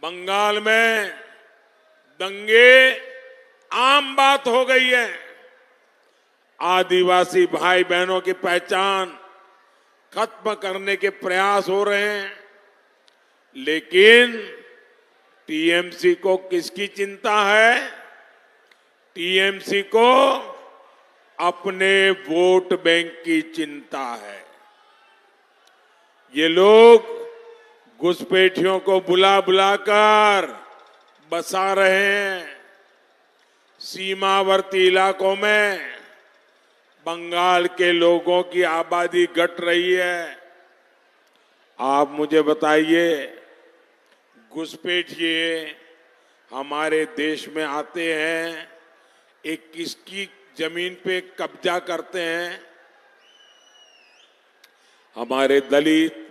बंगाल में दंगे आम बात हो गई है। आदिवासी भाई बहनों की पहचान खत्म करने के प्रयास हो रहे हैं, लेकिन टीएमसी को किसकी चिंता है? टीएमसी को अपने वोट बैंक की चिंता है। ये लोग घुसपैठियों को बुला बुलाकर बसा रहे हैं। सीमावर्ती इलाकों में बंगाल के लोगों की आबादी घट रही है। आप मुझे बताइए, घुसपैठिए हमारे देश में आते हैं, एक किसकी जमीन पे कब्जा करते हैं? हमारे दलित,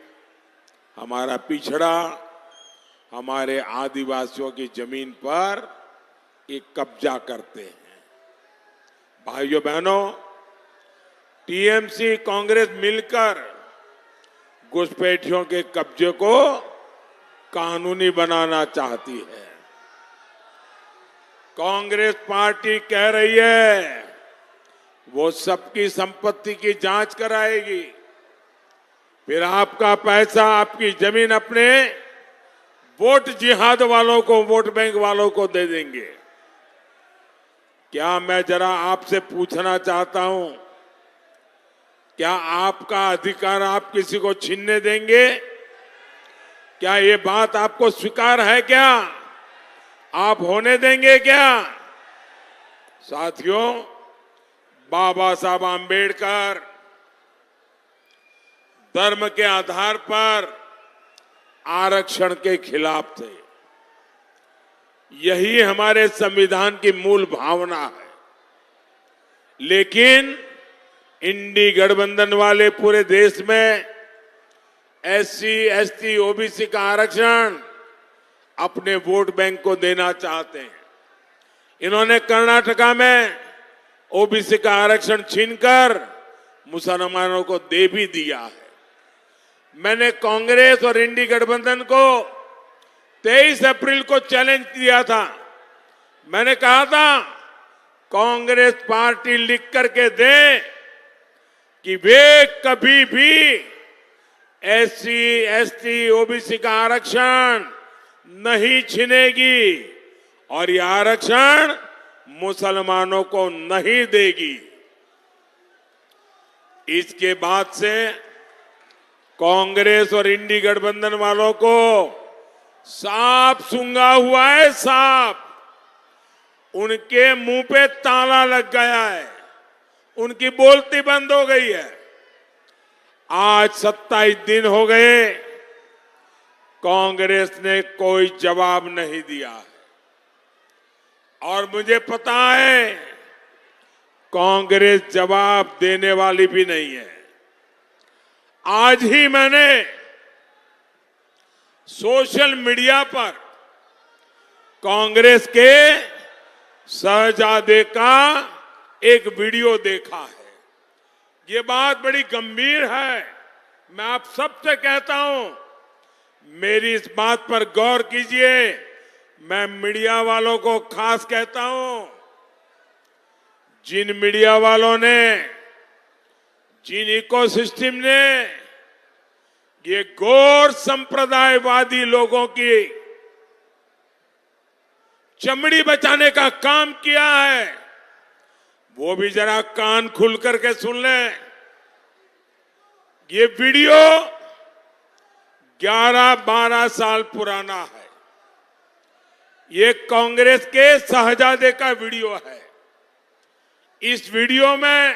हमारा पिछड़ा, हमारे आदिवासियों की जमीन पर एक कब्जा करते हैं। भाइयों बहनों, टीएमसी कांग्रेस मिलकर घुसपैठियों के कब्जे को कानूनी बनाना चाहती है। कांग्रेस पार्टी कह रही है वो सबकी संपत्ति की जांच कराएगी, फिर आपका पैसा, आपकी जमीन अपने वोट जिहाद वालों को, वोट बैंक वालों को दे देंगे। क्या मैं जरा आपसे पूछना चाहता हूं, क्या आपका अधिकार आप किसी को छीनने देंगे? क्या ये बात आपको स्वीकार है? क्या आप होने देंगे? क्या साथियों, बाबा साहब आंबेडकर धर्म के आधार पर आरक्षण के खिलाफ थे। यही हमारे संविधान की मूल भावना है। लेकिन इंडी गठबंधन वाले पूरे देश में एससी, एसटी, ओबीसी का आरक्षण अपने वोट बैंक को देना चाहते हैं। इन्होंने कर्नाटका में ओबीसी का आरक्षण छीनकर मुसलमानों को दे भी दिया है। मैंने कांग्रेस और इंडी गठबंधन को 23 अप्रैल को चैलेंज दिया था। मैंने कहा था कांग्रेस पार्टी लिख करके दे कि वे कभी भी एससी, एसटी, ओबीसी का आरक्षण नहीं छीनेगी और यह आरक्षण मुसलमानों को नहीं देगी। इसके बाद से कांग्रेस और इंडी गठबंधन वालों को सांप सूंघा हुआ है। सांप, उनके मुंह पे ताला लग गया है, उनकी बोलती बंद हो गई है। आज 27 दिन हो गए, कांग्रेस ने कोई जवाब नहीं दिया है और मुझे पता है कांग्रेस जवाब देने वाली भी नहीं है। आज ही मैंने सोशल मीडिया पर कांग्रेस के शहजादे का एक वीडियो देखा है। ये बात बड़ी गंभीर है। मैं आप सबसे कहता हूं, मेरी इस बात पर गौर कीजिए। मैं मीडिया वालों को खास कहता हूं, जिन मीडिया वालों ने, जिन इकोसिस्टम ने ये गौर संप्रदायवादी लोगों की चमड़ी बचाने का काम किया है, वो भी जरा कान खुल करके सुन लें। ये वीडियो 11-12 साल पुराना है। ये कांग्रेस के शहजादे का वीडियो है। इस वीडियो में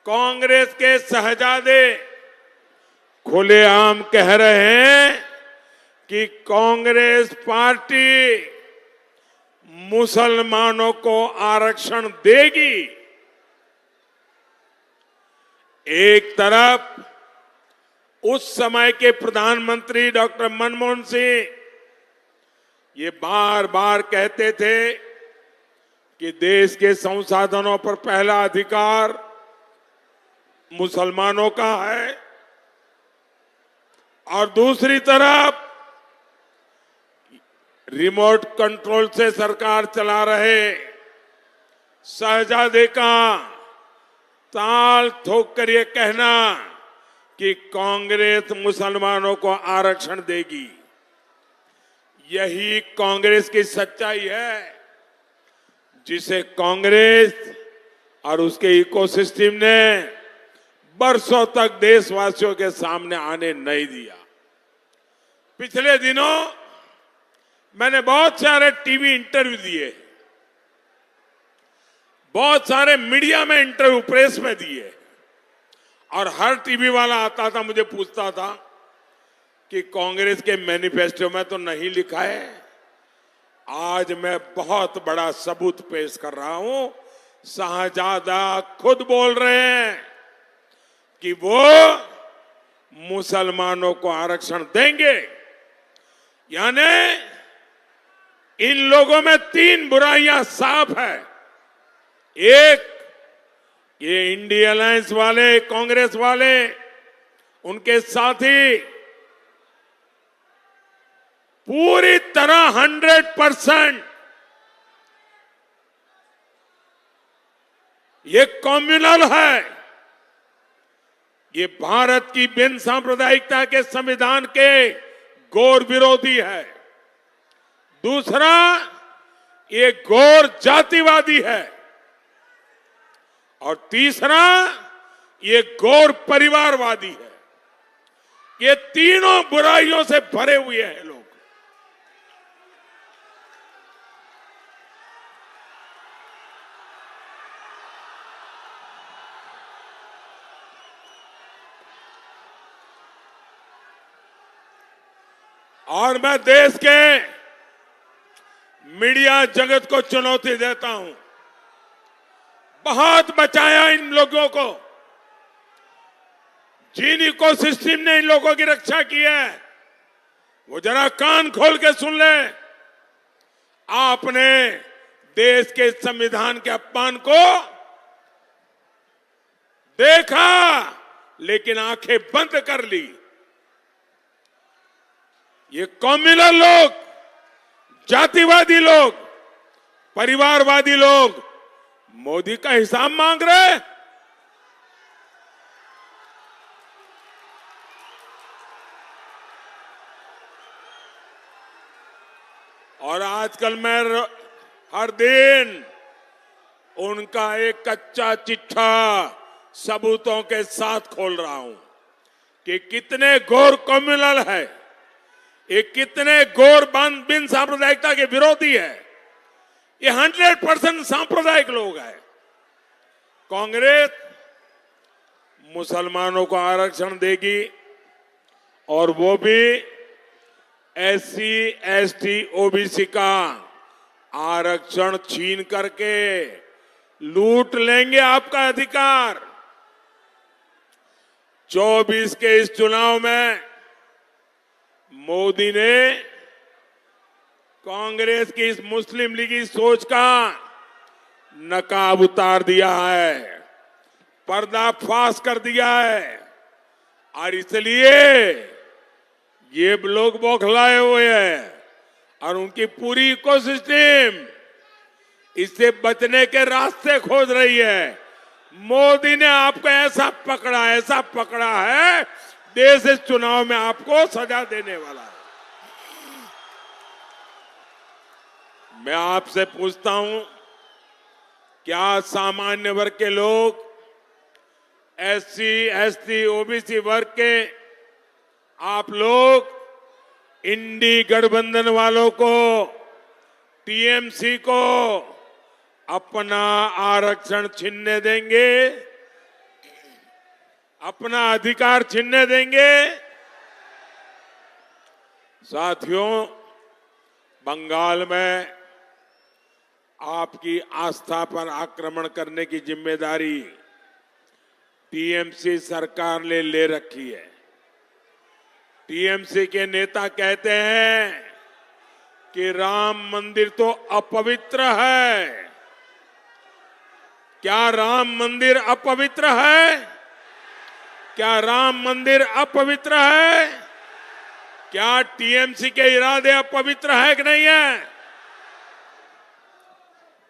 कांग्रेस के शहजादे खुलेआम कह रहे हैं कि कांग्रेस पार्टी मुसलमानों को आरक्षण देगी। एक तरफ उस समय के प्रधानमंत्री डॉक्टर मनमोहन सिंह ये बार बार कहते थे कि देश के संसाधनों पर पहला अधिकार मुसलमानों का है, और दूसरी तरफ रिमोट कंट्रोल से सरकार चला रहे शहजादे का ताल ठोक कर ये कहना कि कांग्रेस मुसलमानों को आरक्षण देगी, यही कांग्रेस की सच्चाई है, जिसे कांग्रेस और उसके इकोसिस्टम ने बरसों तक देशवासियों के सामने आने नहीं दिया। पिछले दिनों मैंने बहुत सारे टीवी इंटरव्यू दिए, बहुत सारे मीडिया में इंटरव्यू प्रेस में दिए, और हर टीवी वाला आता था, मुझे पूछता था कि कांग्रेस के मैनिफेस्टो में तो नहीं लिखा है। आज मैं बहुत बड़ा सबूत पेश कर रहा हूं। शाहजादा खुद बोल रहे हैं कि वो मुसलमानों को आरक्षण देंगे। यानी इन लोगों में तीन बुराइयां साफ है। एक, ये इंडिया अलायंस वाले, कांग्रेस वाले, उनके साथी पूरी तरह 100% ये कम्युनल है, ये भारत की बिन सांप्रदायिकता के संविधान के घोर विरोधी है। दूसरा, ये घोर जातिवादी है, और तीसरा, ये घोर परिवारवादी है। ये तीनों बुराइयों से भरे हुए हैं लोग। और मैं देश के मीडिया जगत को चुनौती देता हूं, बहुत बचाया इन लोगों को। जिन इकोसिस्टम ने इन लोगों की रक्षा की है, वो जरा कान खोल के सुन ले। आपने देश के संविधान के अपमान को देखा, लेकिन आंखें बंद कर ली। ये कम्युनल लोग, जातिवादी लोग, परिवारवादी लोग मोदी का हिसाब मांग रहे। और आजकल मैं हर दिन उनका एक कच्चा चिट्ठा सबूतों के साथ खोल रहा हूं कि कितने घोर कम्युनल है, ये कितने घोर बिन सांप्रदायिकता के विरोधी है। ये 100% सांप्रदायिक लोग हैं। कांग्रेस मुसलमानों को आरक्षण देगी, और वो भी SC, ST, OBC का आरक्षण छीन करके लूट लेंगे आपका अधिकार। 24 के इस चुनाव में मोदी ने कांग्रेस की इस मुस्लिम लीगी सोच का नकाब उतार दिया है, पर्दाफाश कर दिया है, और इसलिए ये लोग बौखलाए हुए हैं, और उनकी पूरी इकोसिस्टम इससे बचने के रास्ते खोज रही है। मोदी ने आपको ऐसा पकड़ा है, देश इस चुनाव में आपको सजा देने वाला है। मैं आपसे पूछता हूं, क्या सामान्य वर्ग के लोग, SC, ST, OBC वर्ग के आप लोग इंडी गठबंधन वालों को, TMC को अपना आरक्षण छीनने देंगे, अपना अधिकार छीनने देंगे? साथियों, बंगाल में आपकी आस्था पर आक्रमण करने की जिम्मेदारी TMC सरकार ने ले रखी है। TMC के नेता कहते हैं कि राम मंदिर तो अपवित्र है। क्या राम मंदिर अपवित्र है? क्या राम मंदिर अपवित्र है? क्या टीएमसी के इरादे अपवित्र है कि नहीं है?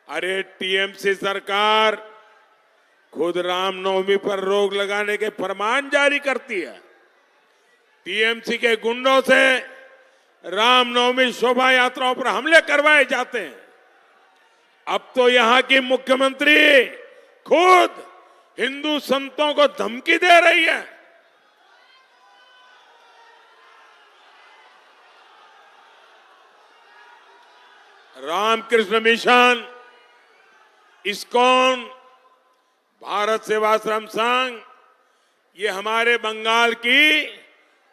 अरे टीएमसी सरकार खुद रामनवमी पर रोक लगाने के फरमान जारी करती है। टीएमसी के गुंडों से रामनवमी शोभा यात्राओं पर हमले करवाए जाते हैं। अब तो यहां की मुख्यमंत्री खुद हिंदू संतों को धमकी दे रही है। रामकृष्ण मिशन, इस्कॉन, भारत सेवाश्रम संघ, ये हमारे बंगाल की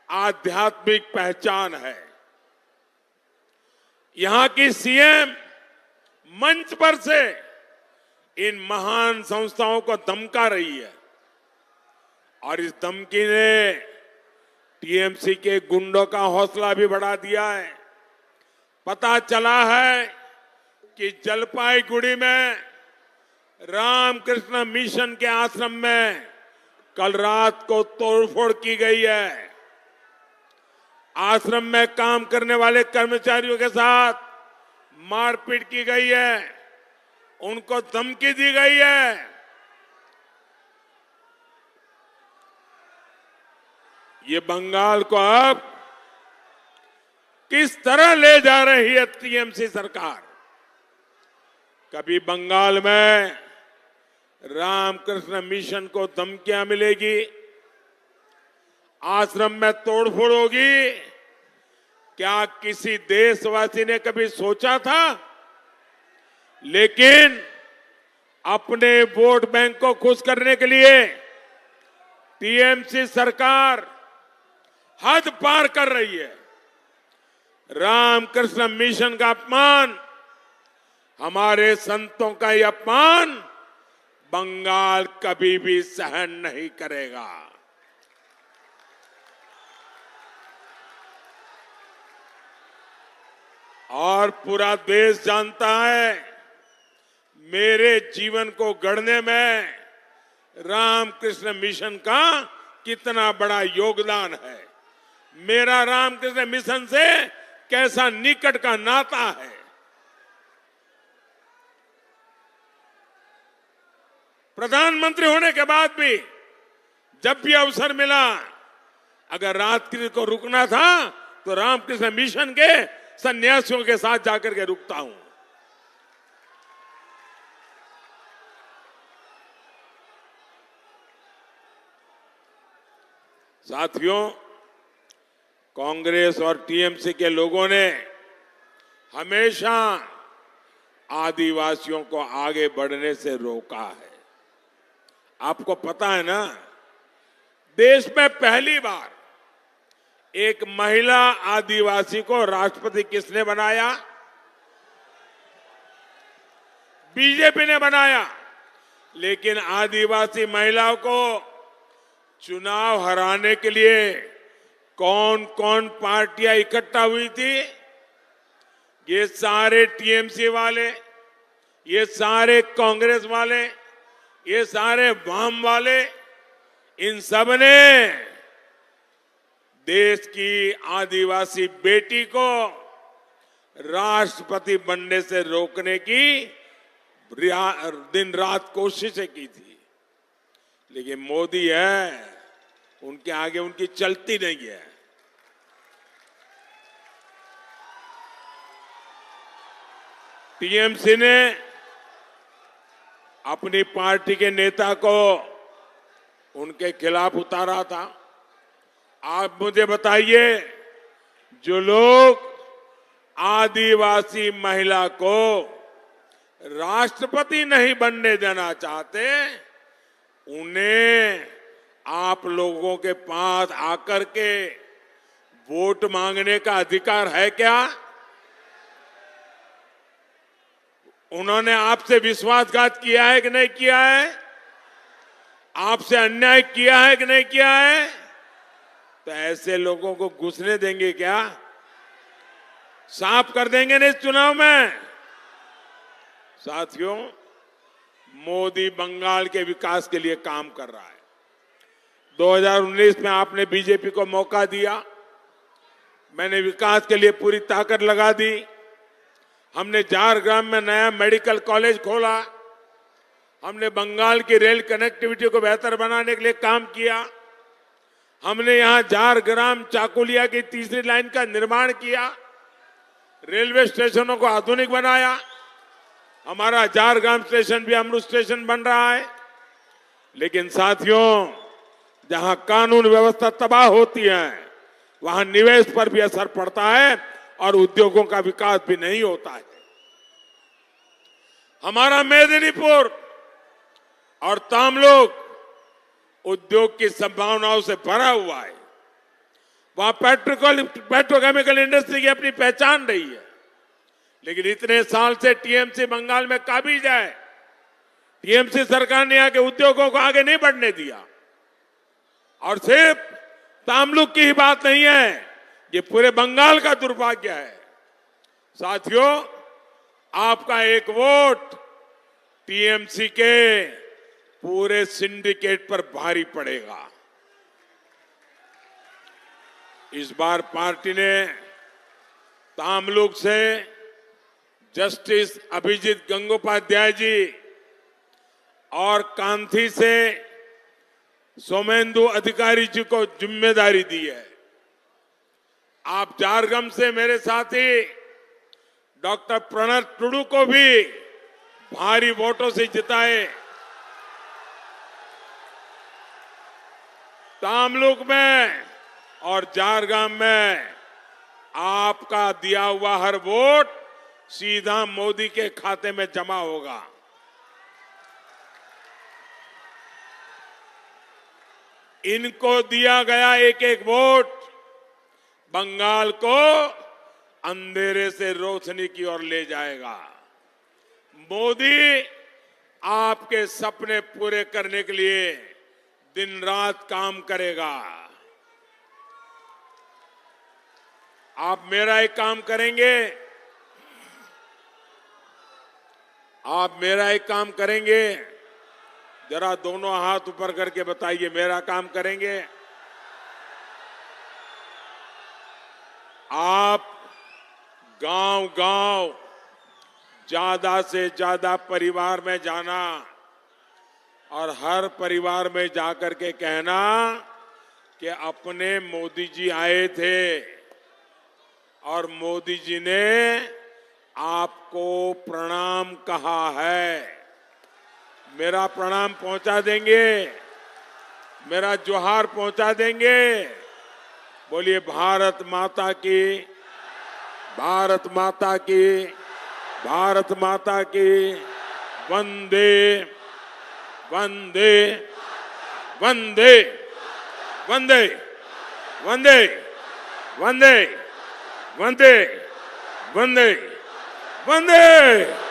आध्यात्मिक पहचान है। यहां की सीएम मंच पर से इन महान संस्थाओं को धमका रही है और इस धमकी ने टीएमसी के गुंडों का हौसला भी बढ़ा दिया है। पता चला है कि जलपाईगुड़ी में रामकृष्ण मिशन के आश्रम में कल रात को तोड़फोड़ की गई है। आश्रम में काम करने वाले कर्मचारियों के साथ मारपीट की गई है, उनको धमकी दी गई है। ये बंगाल को अब किस तरह ले जा रही है टीएमसी सरकार? कभी बंगाल में रामकृष्ण मिशन को धमकियां मिलेगी, आश्रम में तोड़फोड़ होगी। क्या किसी देशवासी ने कभी सोचा था? लेकिन अपने वोट बैंक को खुश करने के लिए टीएमसी सरकार हद पार कर रही है। रामकृष्ण मिशन का अपमान, हमारे संतों का यह अपमान बंगाल कभी भी सहन नहीं करेगा। और पूरा देश जानता है मेरे जीवन को गढ़ने में रामकृष्ण मिशन का कितना बड़ा योगदान है, मेरा रामकृष्ण मिशन से कैसा निकट का नाता है। प्रधानमंत्री होने के बाद भी जब भी अवसर मिला, अगर रात्रि को रुकना था तो रामकृष्ण मिशन के सन्यासियों के साथ जाकर के रुकता हूं। साथियों, कांग्रेस और टीएमसी के लोगों ने हमेशा आदिवासियों को आगे बढ़ने से रोका है। आपको पता है ना, देश में पहली बार एक महिला आदिवासी को राष्ट्रपति किसने बनाया? बीजेपी ने बनाया। लेकिन आदिवासी महिलाओं को चुनाव हराने के लिए कौन कौन पार्टियां इकट्ठा हुई थी? ये सारे टीएमसी वाले, ये सारे कांग्रेस वाले, ये सारे वाम वाले, इन सब ने देश की आदिवासी बेटी को राष्ट्रपति बनने से रोकने की दिन रात कोशिशें की थी। लेकिन मोदी है, उनके आगे उनकी चलती नहीं है। टीएमसी ने अपनी पार्टी के नेता को उनके खिलाफ उतारा था। आप मुझे बताइए, जो लोग आदिवासी महिला को राष्ट्रपति नहीं बनने देना चाहते, उन्हें आप लोगों के पास आकर के वोट मांगने का अधिकार है क्या? उन्होंने आपसे विश्वासघात किया है कि नहीं किया है? आपसे अन्याय किया है कि नहीं किया है? तो ऐसे लोगों को घुसने देंगे क्या? साफ कर देंगे ना इस चुनाव में? साथियों, मोदी बंगाल के विकास के लिए काम कर रहा है। 2019 में आपने बीजेपी को मौका दिया, मैंने विकास के लिए पूरी ताकत लगा दी। हमने झारग्राम में नया मेडिकल कॉलेज खोला। हमने बंगाल की रेल कनेक्टिविटी को बेहतर बनाने के लिए काम किया। हमने यहां झारग्राम चाकुलिया की तीसरी लाइन का निर्माण किया। रेलवे स्टेशनों को आधुनिक बनाया। हमारा झारग्राम स्टेशन भी अमृत स्टेशन बन रहा है। लेकिन साथियों, जहां कानून व्यवस्था तबाह होती है वहां निवेश पर भी असर पड़ता है और उद्योगों का विकास भी नहीं होता है। हमारा मेदिनीपुर और तामलुक उद्योग की संभावनाओं से भरा हुआ है। वहां पेट्रोकेमिकल इंडस्ट्री की अपनी पहचान रही है। लेकिन इतने साल से टीएमसी बंगाल में काबिज है। टीएमसी सरकार ने आके उद्योगों को आगे नहीं बढ़ने दिया। और सिर्फ तामलुक की ही बात नहीं है, ये पूरे बंगाल का दुर्भाग्य है। साथियों, आपका एक वोट टीएमसी के पूरे सिंडिकेट पर भारी पड़ेगा। इस बार पार्टी ने तामलुक से जस्टिस अभिजीत गंगोपाध्याय जी और कांथी से सोमेंदु अधिकारी जी को जिम्मेदारी दी है। आप झारग्राम से मेरे साथी डॉक्टर प्रणव टुडू को भी भारी वोटों से जिताए। तामलुक में और झारग्राम में आपका दिया हुआ हर वोट सीधा मोदी के खाते में जमा होगा। इनको दिया गया एक एक वोट बंगाल को अंधेरे से रोशनी की ओर ले जाएगा। मोदी आपके सपने पूरे करने के लिए दिन रात काम करेगा। आप मेरा एक काम करेंगे, आप मेरा एक काम करेंगे। जरा दोनों हाथ ऊपर करके बताइए, मेरा काम करेंगे। आप गांव-गांव ज्यादा से ज्यादा परिवार में जाना और हर परिवार में जाकर के कहना कि अपने मोदी जी आए थे और मोदी जी ने आपको प्रणाम कहा है। मेरा प्रणाम पहुंचा देंगे, मेरा जोहार पहुंचा देंगे। बोलिए भारत माता की, भारत माता की, भारत माता की। वंदे वंदे वंदे वंदे वंदे वंदे वंदे वंदे वंदे।